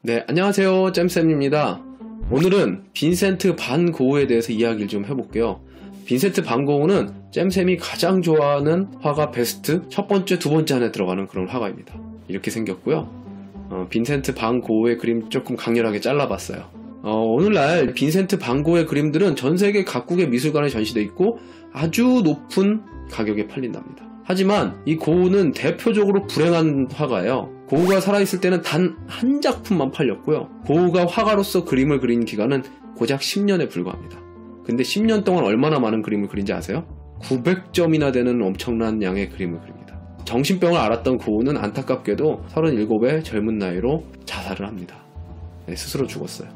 네, 안녕하세요. 잼쌤입니다. 오늘은 빈센트 반 고흐에 대해서 이야기를 좀 해볼게요. 빈센트 반 고흐는 잼쌤이 가장 좋아하는 화가 베스트 첫 번째, 두 번째 안에 들어가는 그런 화가입니다. 이렇게 생겼고요. 빈센트 반 고흐의 그림 조금 강렬하게 잘라봤어요. 오늘날 빈센트 반 고흐의 그림들은 전세계 각국의 미술관에 전시되어 있고 아주 높은 가격에 팔린답니다. 하지만 이 고흐는 대표적으로 불행한 화가예요. 고흐가 살아있을 때는 단 한 작품만 팔렸고요. 고흐가 화가로서 그림을 그린 기간은 고작 10년에 불과합니다. 근데 10년 동안 얼마나 많은 그림을 그린지 아세요? 900점이나 되는 엄청난 양의 그림을 그립니다. 정신병을 앓았던 고흐는 안타깝게도 37의 젊은 나이로 자살을 합니다. 스스로 죽었어요.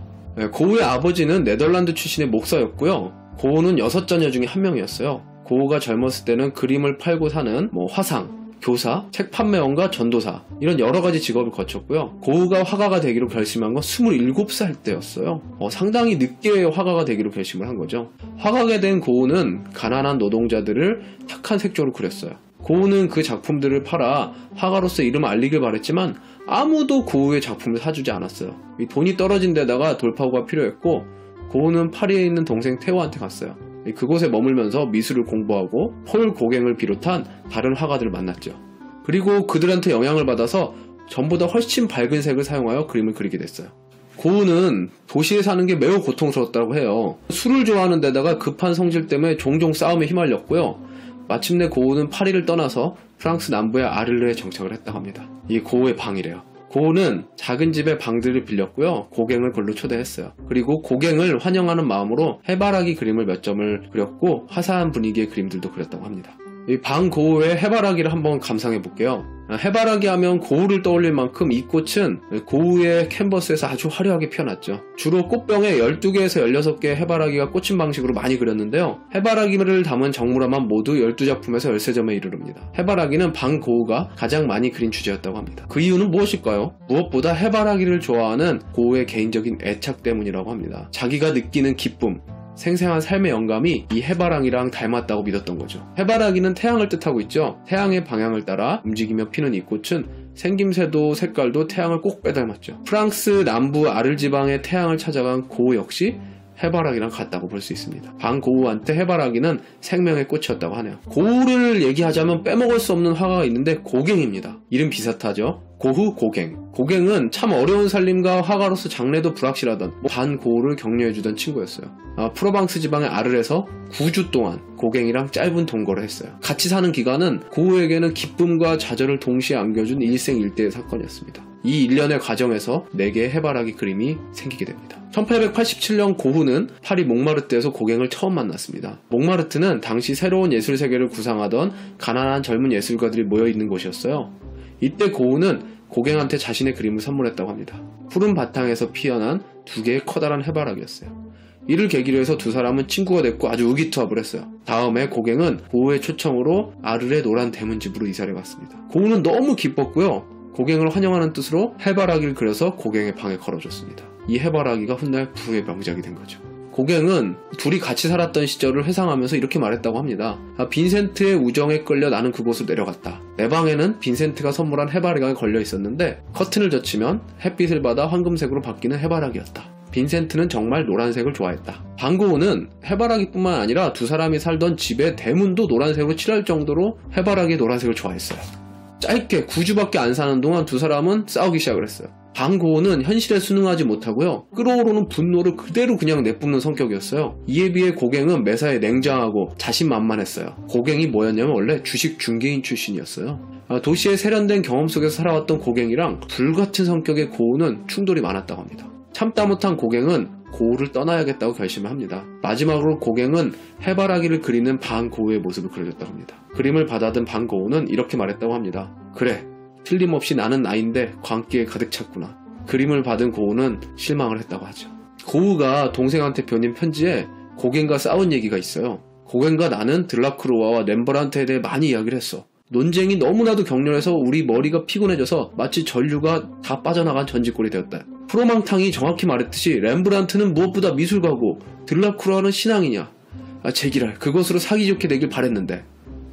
고흐의 아버지는 네덜란드 출신의 목사였고요. 고흐는 6자녀 중에 한 명이었어요. 고흐가 젊었을 때는 그림을 팔고 사는 화상, 교사, 책 판매원과 전도사 이런 여러가지 직업을 거쳤고요. 고흐가 화가가 되기로 결심한 건 27살 때였어요. 상당히 늦게 화가가 되기로 결심을 한 거죠. 화가가 된 고흐는 가난한 노동자들을 탁한 색조로 그렸어요. 고흐는 그 작품들을 팔아 화가로서 이름을 알리길 바랬지만 아무도 고흐의 작품을 사주지 않았어요. 이 돈이 떨어진 데다가 돌파구가 필요했고 고흐는 파리에 있는 동생 테오한테 갔어요. 그곳에 머물면서 미술을 공부하고 폴 고갱을 비롯한 다른 화가들을 만났죠. 그리고 그들한테 영향을 받아서 전보다 훨씬 밝은 색을 사용하여 그림을 그리게 됐어요. 고흐는 도시에 사는 게 매우 고통스러웠다고 해요. 술을 좋아하는 데다가 급한 성질 때문에 종종 싸움에 휘말렸고요. 마침내 고흐는 파리를 떠나서 프랑스 남부의 아를레에 정착을 했다고 합니다. 이게 고흐의 방이래요. 고흐는 작은 집에 방들을 빌렸고요. 고갱을 글로 초대했어요. 그리고 고갱을 환영하는 마음으로 해바라기 그림을 몇 점을 그렸고 화사한 분위기의 그림들도 그렸다고 합니다. 이 반 고흐의 해바라기를 한번 감상해 볼게요. 해바라기 하면 고흐를 떠올릴 만큼 이 꽃은 고흐의 캔버스에서 아주 화려하게 피어났죠. 주로 꽃병에 12개에서 16개의 해바라기가 꽂힌 방식으로 많이 그렸는데요. 해바라기를 담은 정물화만 모두 12작품에서 13점에 이르릅니다. 해바라기는 반 고흐가 가장 많이 그린 주제였다고 합니다. 그 이유는 무엇일까요? 무엇보다 해바라기를 좋아하는 고흐의 개인적인 애착 때문이라고 합니다. 자기가 느끼는 기쁨, 생생한 삶의 영감이 이 해바라기랑 닮았다고 믿었던 거죠. 해바라기는 태양을 뜻하고 있죠. 태양의 방향을 따라 움직이며 피는 이 꽃은 생김새도 색깔도 태양을 꼭 빼닮았죠. 프랑스 남부 아를 지방의 태양을 찾아간 고흐 역시 해바라기랑 같다고 볼 수 있습니다. 반 고흐한테 해바라기는 생명의 꽃이었다고 하네요. 고흐를 얘기하자면 빼먹을 수 없는 화가가 있는데 고갱입니다. 이름 비슷하죠. 고흐, 고갱. 고갱은 참 어려운 살림과 화가로서 장래도 불확실하던 반 고흐를 격려해주던 친구였어요. 프로방스 지방의 아르에서 9주 동안 고갱이랑 짧은 동거를 했어요. 같이 사는 기간은 고흐에게는 기쁨과 좌절을 동시에 안겨준 일생일대의 사건이었습니다. 이 1년의 과정에서 4개의 해바라기 그림이 생기게 됩니다. 1887년 고흐는 파리 몽마르트에서 고갱을 처음 만났습니다. 몽마르트는 당시 새로운 예술 세계를 구상하던 가난한 젊은 예술가들이 모여있는 곳이었어요. 이때 고흐는 고갱한테 자신의 그림을 선물했다고 합니다. 푸른 바탕에서 피어난 2개의 커다란 해바라기였어요. 이를 계기로 해서 두 사람은 친구가 됐고 아주 의기투합을 했어요. 다음에 고갱은 고흐의 초청으로 아르의 노란 대문집으로 이사를 갔습니다. 고흐는 너무 기뻤고요. 고갱을 환영하는 뜻으로 해바라기를 그려서 고갱의 방에 걸어줬습니다. 이 해바라기가 훗날 부의 명작이 된 거죠. 고갱은 둘이 같이 살았던 시절을 회상하면서 이렇게 말했다고 합니다. 빈센트의 우정에 끌려 나는 그곳으로 내려갔다. 내 방에는 빈센트가 선물한 해바라기가 걸려 있었는데 커튼을 젖히면 햇빛을 받아 황금색으로 바뀌는 해바라기였다. 빈센트는 정말 노란색을 좋아했다. 반 고흐는 해바라기뿐만 아니라 두 사람이 살던 집의 대문도 노란색으로 칠할 정도로 해바라기의 노란색을 좋아했어요. 짧게 9주밖에 안 사는 동안 두 사람은 싸우기 시작을 했어요. 반 고흐는 현실에 순응하지 못하고요. 끌어오르는 분노를 그대로 그냥 내뿜는 성격이었어요. 이에 비해 고갱은 매사에 냉정하고 자신만만했어요. 고갱이 뭐였냐면 원래 주식 중개인 출신이었어요. 도시의 세련된 경험 속에서 살아왔던 고갱이랑 불같은 성격의 고흐는 충돌이 많았다고 합니다. 참다 못한 고갱은 고흐를 떠나야겠다고 결심을 합니다. 마지막으로 고갱은 해바라기를 그리는 반 고흐의 모습을 그려줬다고 합니다. 그림을 받아든 반 고흐는 이렇게 말했다고 합니다. 그래, 틀림없이 나는 나인데 광기에 가득 찼구나. 그림을 받은 고흐는 실망을 했다고 하죠. 고흐가 동생한테 보낸 편지에 고갱과 싸운 얘기가 있어요. 고갱과 나는 들라크루아와 렘브란트에 대해 많이 이야기를 했어. 논쟁이 너무나도 격렬해서 우리 머리가 피곤해져서 마치 전류가 다 빠져나간 전직골이 되었다. 프로망탕이 정확히 말했듯이 렘브란트는 무엇보다 미술가고 들라크루아는 신앙이냐. 제기랄 그것으로 사기 좋게 되길 바랬는데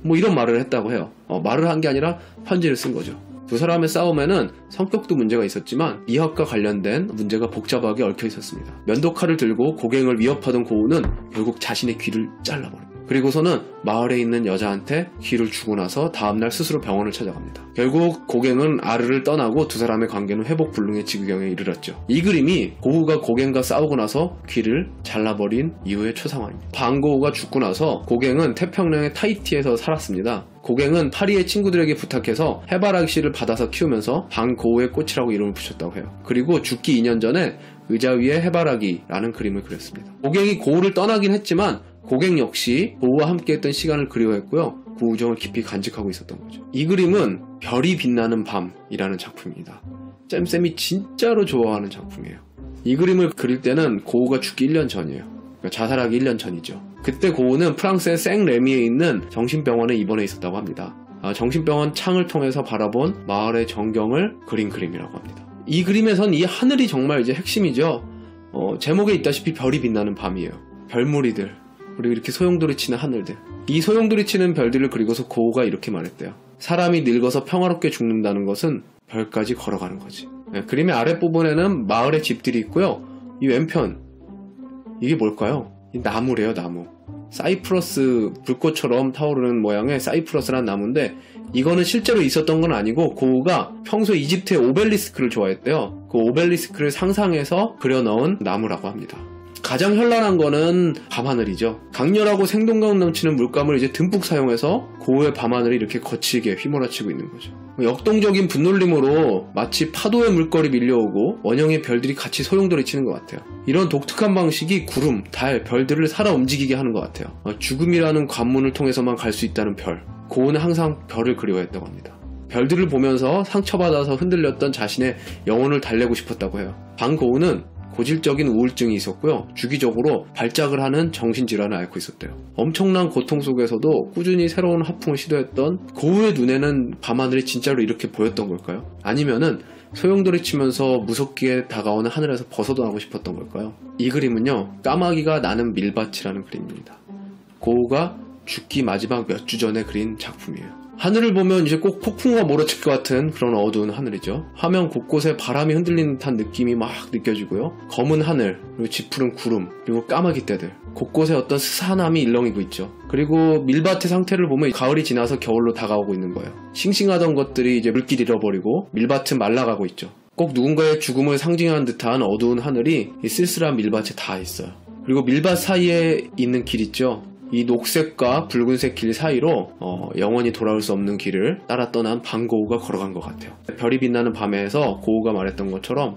이런 말을 했다고 해요. 말을 한 게 아니라 편지를 쓴 거죠. 두 사람의 싸움에는 성격도 문제가 있었지만 미학과 관련된 문제가 복잡하게 얽혀 있었습니다. 면도칼을 들고 고갱을 위협하던 고우는 결국 자신의 귀를 잘라버립니다. 그리고서는 마을에 있는 여자한테 귀를 주고 나서 다음날 스스로 병원을 찾아갑니다. 결국 고갱은 아르를 떠나고 두 사람의 관계는 회복불능의 지경에 이르렀죠. 이 그림이 고우가 고갱과 싸우고 나서 귀를 잘라버린 이후의 초상화입니다. 반고우가 죽고 나서 고갱은 태평양의 타히티에서 살았습니다. 고갱은 파리의 친구들에게 부탁해서 해바라기 씨를 받아서 키우면서 반고우의 꽃이라고 이름을 붙였다고 해요. 그리고 죽기 2년 전에 의자 위에 해바라기라는 그림을 그렸습니다. 고갱이 고우를 떠나긴 했지만 고갱 역시 고우와 함께했던 시간을 그리워했고요. 그 우정을 깊이 간직하고 있었던 거죠. 이 그림은 별이 빛나는 밤이라는 작품입니다. 잼쌤이 진짜로 좋아하는 작품이에요. 이 그림을 그릴 때는 고우가 죽기 1년 전이에요. 그러니까 자살하기 1년 전이죠. 그때 고우는 프랑스의 생레미에 있는 정신병원에 입원해 있었다고 합니다. 정신병원 창을 통해서 바라본 마을의 전경을 그린 그림이라고 합니다. 이 그림에선 이 하늘이 정말 이제 핵심이죠. 제목에 있다시피 별이 빛나는 밤이에요. 별무리들, 그리고 이렇게 소용돌이 치는 하늘들. 이 소용돌이 치는 별들을 그리고서 고우가 이렇게 말했대요. 사람이 늙어서 평화롭게 죽는다는 것은 별까지 걸어가는 거지. 그림의 아랫부분에는 마을의 집들이 있고요. 이 왼편, 이게 뭘까요? 이 나무래요, 나무. 사이프러스, 불꽃처럼 타오르는 모양의 사이프러스라는 나무인데 이거는 실제로 있었던 건 아니고 고우가 평소에 이집트의 오벨리스크를 좋아했대요. 그 오벨리스크를 상상해서 그려넣은 나무라고 합니다. 가장 현란한 거는 밤하늘이죠. 강렬하고 생동감 넘치는 물감을 이제 듬뿍 사용해서 고우의 밤하늘이 이렇게 거칠게 휘몰아치고 있는 거죠. 역동적인 분놀림으로 마치 파도의 물결이 밀려오고 원형의 별들이 같이 소용돌이 치는 것 같아요. 이런 독특한 방식이 구름, 달, 별들을 살아 움직이게 하는 것 같아요. 죽음이라는 관문을 통해서만 갈 수 있다는 별. 고우는 항상 별을 그리워했다고 합니다. 별들을 보면서 상처받아서 흔들렸던 자신의 영혼을 달래고 싶었다고 해요. 반고우는 고질적인 우울증이 있었고요. 주기적으로 발작을 하는 정신질환을 앓고 있었대요. 엄청난 고통 속에서도 꾸준히 새로운 하풍을 시도했던 고우의 눈에는 밤하늘이 진짜로 이렇게 보였던 걸까요? 아니면은 소용돌이 치면서 무섭게 다가오는 하늘에서 벗어나고 싶었던 걸까요? 이 그림은요, 까마귀가 나는 밀밭이라는 그림입니다. 고우가 죽기 마지막 몇 주 전에 그린 작품이에요. 하늘을 보면 이제 꼭 폭풍우가 몰아칠 것 같은 그런 어두운 하늘이죠. 화면 곳곳에 바람이 흔들리는 듯한 느낌이 막 느껴지고요. 검은 하늘, 그리고 짙푸른 구름, 그리고 까마귀 떼들. 곳곳에 어떤 스산함이 일렁이고 있죠. 그리고 밀밭의 상태를 보면 가을이 지나서 겨울로 다가오고 있는 거예요. 싱싱하던 것들이 이제 물길 잃어버리고 밀밭은 말라가고 있죠. 꼭 누군가의 죽음을 상징하는 듯한 어두운 하늘이 이 쓸쓸한 밀밭에 다 있어요. 그리고 밀밭 사이에 있는 길 있죠. 이 녹색과 붉은색 길 사이로 영원히 돌아올 수 없는 길을 따라 떠난 반고우가 걸어간 것 같아요. 별이 빛나는 밤에서 고우가 말했던 것처럼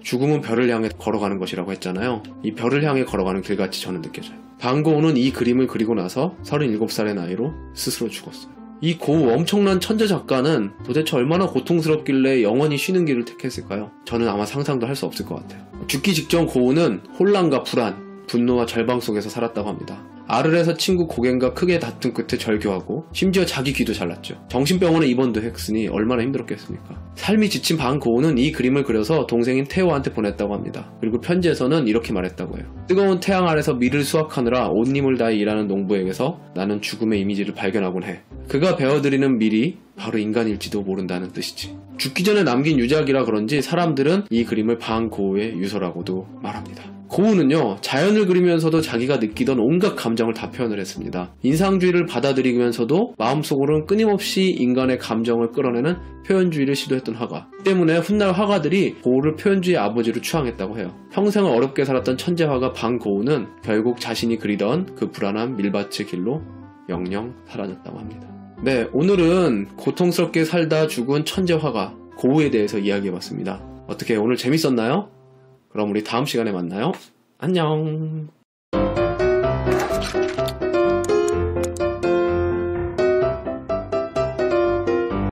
죽음은 별을 향해 걸어가는 것이라고 했잖아요. 이 별을 향해 걸어가는 길같이 저는 느껴져요. 반고우는 이 그림을 그리고 나서 37살의 나이로 스스로 죽었어요. 이 고우, 엄청난 천재 작가는 도대체 얼마나 고통스럽길래 영원히 쉬는 길을 택했을까요? 저는 아마 상상도 할 수 없을 것 같아요. 죽기 직전 고우는 혼란과 불안, 분노와 절망 속에서 살았다고 합니다. 아르에서 친구 고갱과 크게 다툰 끝에 절교하고 심지어 자기 귀도 잘랐죠. 정신병원에 입원도 했으니 얼마나 힘들었겠습니까? 삶이 지친 반고우는 이 그림을 그려서 동생인 테오한테 보냈다고 합니다. 그리고 편지에서는 이렇게 말했다고 해요. 뜨거운 태양 아래서 밀을 수확하느라 온 힘을 다해 일하는 농부에게서 나는 죽음의 이미지를 발견하곤 해. 그가 베어들이는 밀이 바로 인간일지도 모른다는 뜻이지. 죽기 전에 남긴 유작이라 그런지 사람들은 이 그림을 반고우의 유서라고도 말합니다. 고우는요, 자연을 그리면서도 자기가 느끼던 온갖 감정을 다 표현을 했습니다. 인상주의를 받아들이면서도 마음속으로는 끊임없이 인간의 감정을 끌어내는 표현주의를 시도했던 화가. 때문에 훗날 화가들이 고우를 표현주의 아버지로 추앙했다고 해요. 평생을 어렵게 살았던 천재화가 반고우는 결국 자신이 그리던 그 불안한 밀밭의 길로 영영 사라졌다고 합니다. 네, 오늘은 고통스럽게 살다 죽은 천재화가 고우에 대해서 이야기해봤습니다. 어떻게 오늘 재밌었나요? 그럼 우리 다음 시간에 만나요. 안녕.